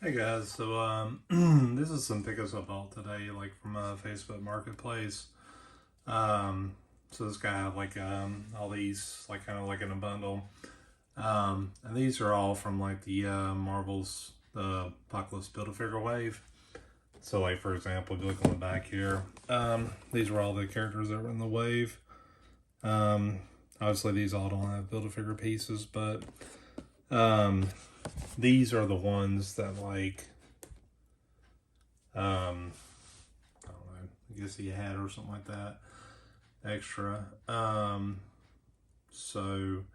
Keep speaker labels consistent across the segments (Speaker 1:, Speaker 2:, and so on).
Speaker 1: Hey guys, so this is some pickups I bought today, like from Facebook Marketplace. So this guy had like all these, like kind of like in a bundle, and these are all from like the Marvel's the Apocalypse Build-A-Figure wave. So like for example, if you look on the back here, these were all the characters that were in the wave. Obviously these all don't have Build-A-Figure pieces, but these are the ones that like I don't know, I guess he had or something like that extra. So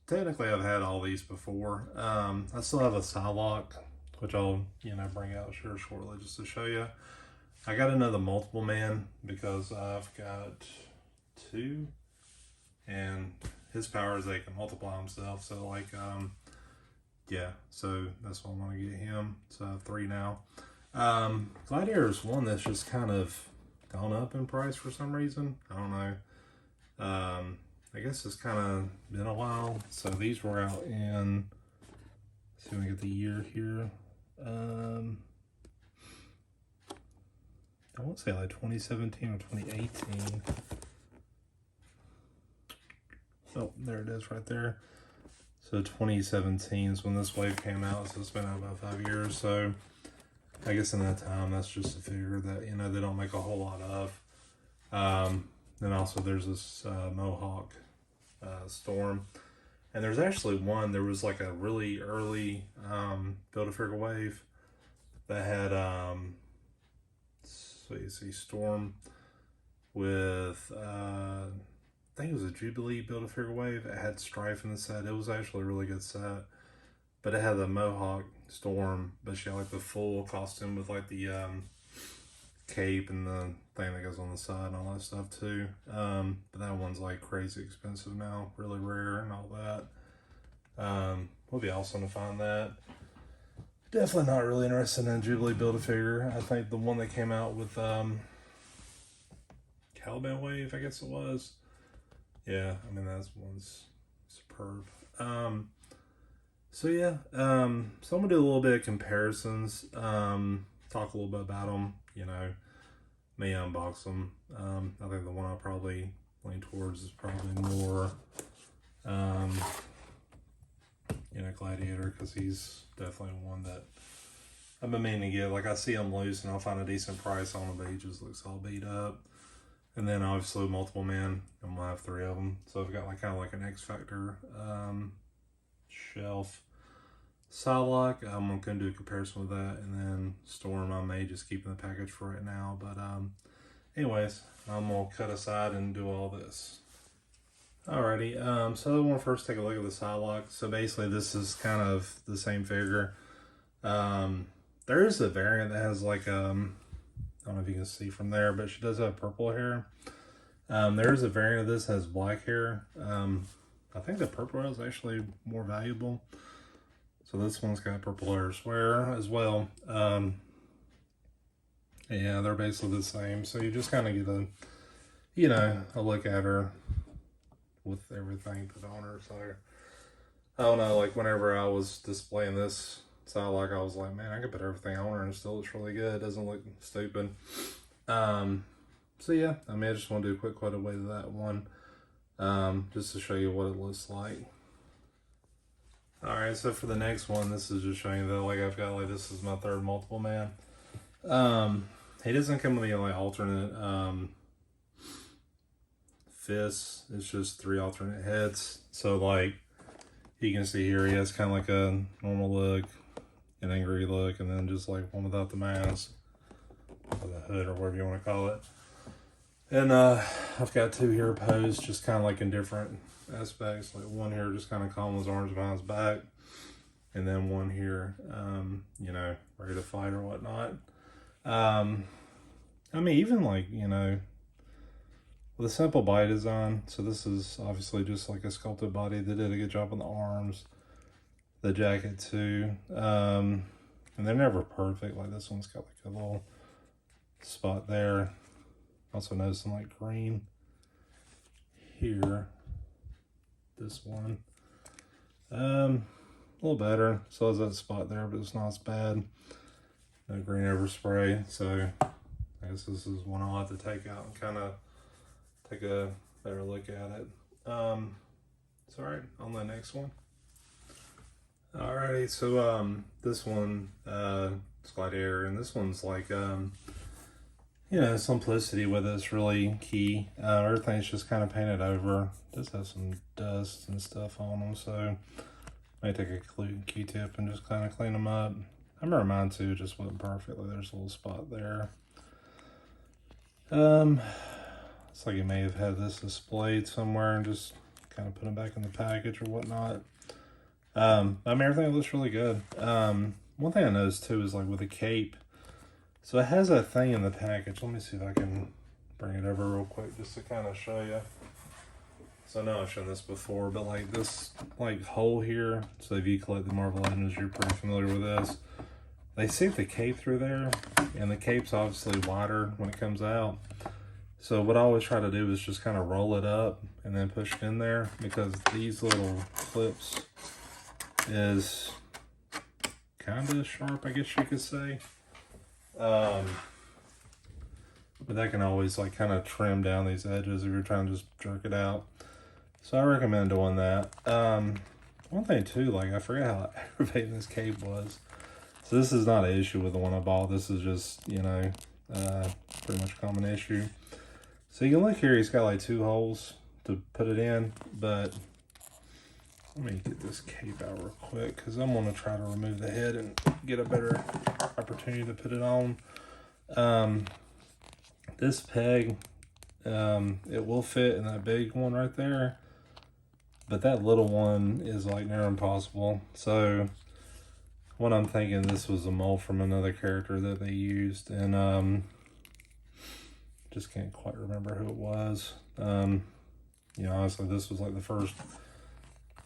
Speaker 1: technically I've had all these before. I still have a Sidewalk, which I'll bring out here shortly just to show you. I got another multiple man because I've got two, and his power is they can multiply himself. So like yeah, so that's why I want to get him. So I have three now. Gladiator is one that's just kind of gone up in price for some reason. I don't know. I guess it's kind of been a while. So these were out in, let's see if we get the year here. I won't say like 2017 or 2018. Oh, there it is right there. So 2017 is when this wave came out, so it's been out about 5 years. So I guess in that time, that's just a figure that, they don't make a whole lot of. Then also there's this Mohawk Storm. And there's actually one, there was like a really early Build-A-Figure wave that had, so you see Storm with, I think it was a Jubilee Build-A-Figure wave. It had Strife in the set. It was actually a really good set. But it had the Mohawk Storm, but she had like the full costume with like the cape and the thing that goes on the side and all that stuff too. But that one's like crazy expensive now, really rare and all that. Would be awesome to find that. Definitely not really interested in Jubilee Build-A-Figure. I think the one that came out with Caveman wave, I guess it was. Yeah, I mean that one's superb. So yeah, so I'm gonna do a little bit of comparisons, talk a little bit about them, me unbox them. I think the one I'll probably lean towards is probably more, Gladiator, because he's definitely one that I've been meaning to get. Like I see him loose and I'll find a decent price on him, but he just looks all beat up. And then obviously multiple man, I'm gonna have three of them. So I've got like kind of like an X Factor shelf. Sidewalk, I'm gonna do a comparison with that, and then Storm I may just keep in the package for right now. But anyways, I'm gonna cut aside and do all this. Alrighty, so I want to first take a look at the Sidewalk. So basically this is kind of the same figure. There is a variant that has like I don't know if you can see from there, but she does have purple hair. There is a variant of this that has black hair. I think the purple hair is actually more valuable. So this one's got purple hair as well. Yeah, they're basically the same. So you just kind of get a look at her with everything put on her. So I don't know, like whenever I was displaying this Sidewalk, I was like, man, I could put everything on her and it still looks really good. It doesn't look stupid. So yeah, I mean, I just want to do a quick cutaway to that one, just to show you what it looks like. All right, so for the next one, this is just showing you that like I've got like this is my third multiple man. He doesn't come with any like alternate fists. It's just three alternate heads. So like you can see here, he has kind of like a normal look, an angry look, and then just like one without the mask, or the hood, or whatever you want to call it. And I've got two here posed just kind of like in different aspects. Like one here just kind of calm his arms behind his back, and then one here, ready to fight or whatnot. I mean, even like, with a simple body design. So this is obviously just like a sculpted body. They did a good job on the arms, the jacket too. And they're never perfect. Like this one's got like a little spot there. Also noticing like green here. This one. a little better. Still has that spot there, but it's not as bad. No green overspray, so I guess this is one I'll have to take out and kind of take a better look at it. So alright, on the next one. Alrighty, so this one, it's Gladiator, and this one's like, you know, simplicity with it's really key. Everything's just kind of painted over. It does have some dust and stuff on them, so I might take a Q-tip and just kind of clean them up. I remember mine too, just wasn't perfectly. There's a little spot there. It's like you may have had this displayed somewhere and just kind of put it back in the package or whatnot. I mean, everything looks really good. One thing I noticed too is like with the cape, so it has a thing in the package. Let me see if I can bring it over real quick just to kind of show you. So I know I've shown this before, but like this like hole here, so if you collect the Marvel Legends, you're pretty familiar with this. They sink the cape through there, and the cape's obviously wider when it comes out. So what I always try to do is just kind of roll it up and then push it in there, because these little clips is kind of sharp, I guess you could say. But that can always like kind of trim down these edges if you're trying to just jerk it out. So I recommend doing that. One thing too, like I forgot how aggravating this cape was. So this is not an issue with the one I bought. This is just, you know, pretty much a common issue. So you can look here, he's got like 2 holes to put it in, but let me get this cape out real quick because I'm going to try to remove the head and get a better opportunity to put it on. This peg, it will fit in that big one right there, but that little one is like near impossible. So what I'm thinking, this was a mold from another character that they used, and just can't quite remember who it was. You know, honestly, this was like the first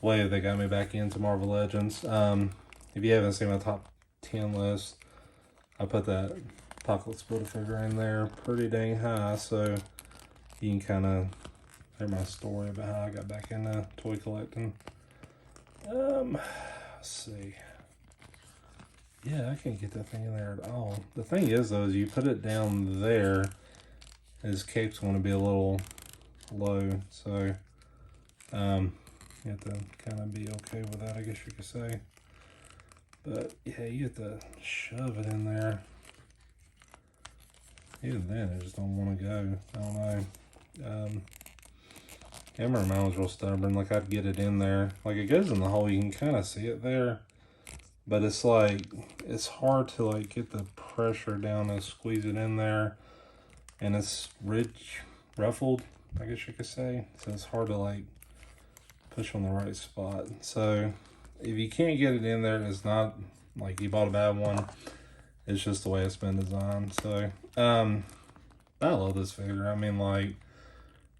Speaker 1: wave that got me back into Marvel Legends. If you haven't seen my top 10 list, I put that Apocalypse Build-A-Figure in there pretty dang high, so you can kind of hear my story about how I got back into toy collecting. Let's see. Yeah, I can't get that thing in there at all. The thing is, though, is you put it down there, his cape's going to be a little low, so you have to kind of be okay with that, I guess you could say. But yeah, you have to shove it in there. Even then, I just don't want to go. I don't know. I remember mine was real stubborn. Like, I'd get it in there. Like, it goes in the hole. You can kind of see it there. But it's like, it's hard to, like, get the pressure down and squeeze it in there. And it's ruffled, I guess you could say. So it's hard to, like, push on the right spot. So if you can't get it in there, it's not like you bought a bad one. It's just the way it's been designed. So, I love this figure. I mean, like,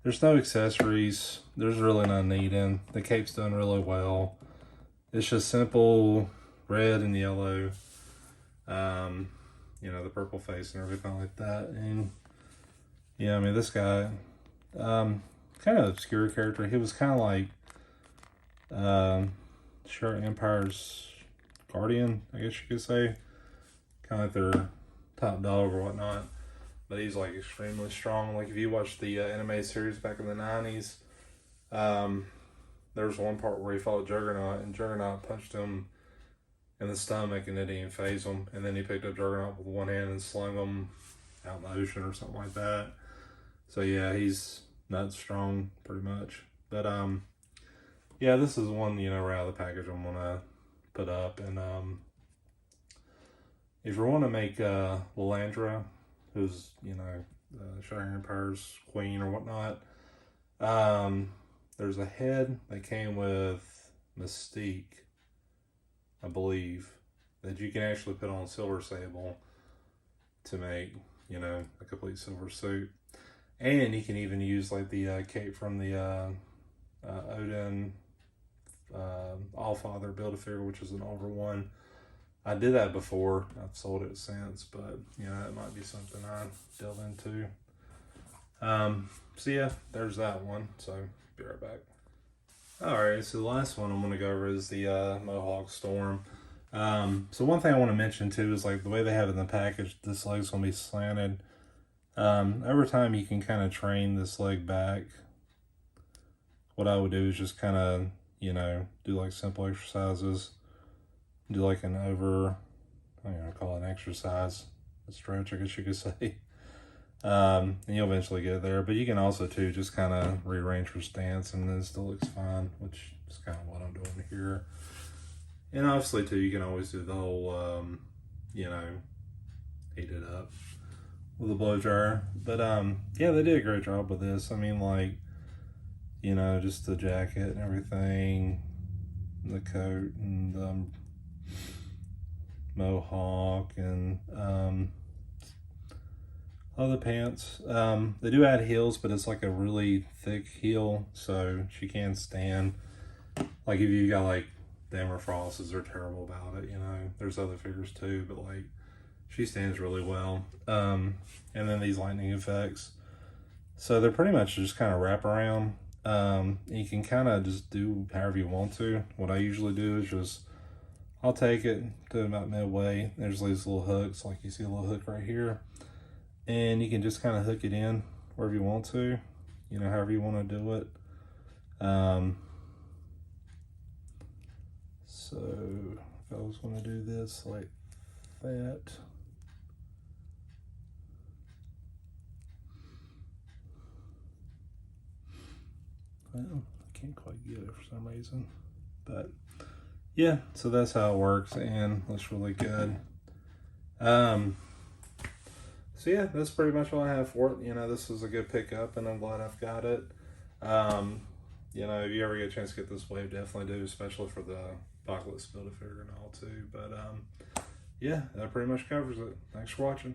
Speaker 1: there's no accessories. There's really no needing. The cape's done really well. It's just simple red and yellow. You know, the purple face and everything like that. And yeah, I mean, this guy, kind of obscure character. He was kind of like Sure Empire's guardian, I guess you could say. Kind of like their top dog or whatnot. But he's like extremely strong. Like if you watch the anime series back in the 90s, there was one part where he fought Juggernaut, and Juggernaut punched him in the stomach and it didn't phase him. And then he picked up Juggernaut with one hand and slung him out in the ocean or something like that. So yeah, he's not strong pretty much. But yeah, this is one, you know, right out of the package I'm gonna put up. And if you want to make Lilandra, who's, you know, Shire Empire's queen or whatnot, there's a head that came with Mystique, I believe, that you can actually put on Silver Sable to make, you know, a complete silver suit. And you can even use like the cape from the Odin Allfather Build-A-Figure, which is an older one. I did that before. I've sold it since, but you know, it might be something I delve into. So yeah, there's that one. So be right back. Alright, so the last one I'm going to go over is the Mohawk Storm. So one thing I want to mention too is like the way they have it in the package, this leg's going to be slanted. Over time you can kind of train this leg back. What I would do is just kind of, you know, do like simple exercises. Do like an over, I don't know, call it an exercise, a stretch, I guess you could say. And you'll eventually get there, but you can also too just kind of rearrange your stance and then it still looks fine, which is kind of what I'm doing here. And obviously too, you can always do the whole, you know, heat it up with a blow dryer. But yeah, they did a great job with this. I mean, like, you know, just the jacket and everything, the coat and Mohawk and other pants. They do add heels, but it's like a really thick heel, so she can stand. Like if you got like Damer Frosses are terrible about it, you know. There's other figures too, but like she stands really well. And then these lightning effects. So they're pretty much just kind of wrap around. You can kind of just do however you want to. What I usually do is just, I'll take it to about midway. There's these little hooks, like you see a little hook right here. And you can just kind of hook it in wherever you want to, you know, however you want to do it. So if I was going to do this like that, well, I can't quite get it for some reason, but yeah, so that's how it works and looks really good. So yeah, that's pretty much all I have for it. You know, this is a good pickup and I'm glad I've got it. You know, if you ever get a chance to get this wave, definitely do, especially for the Apocalypse Build-A-Figure and all too. But yeah, that pretty much covers it. Thanks for watching.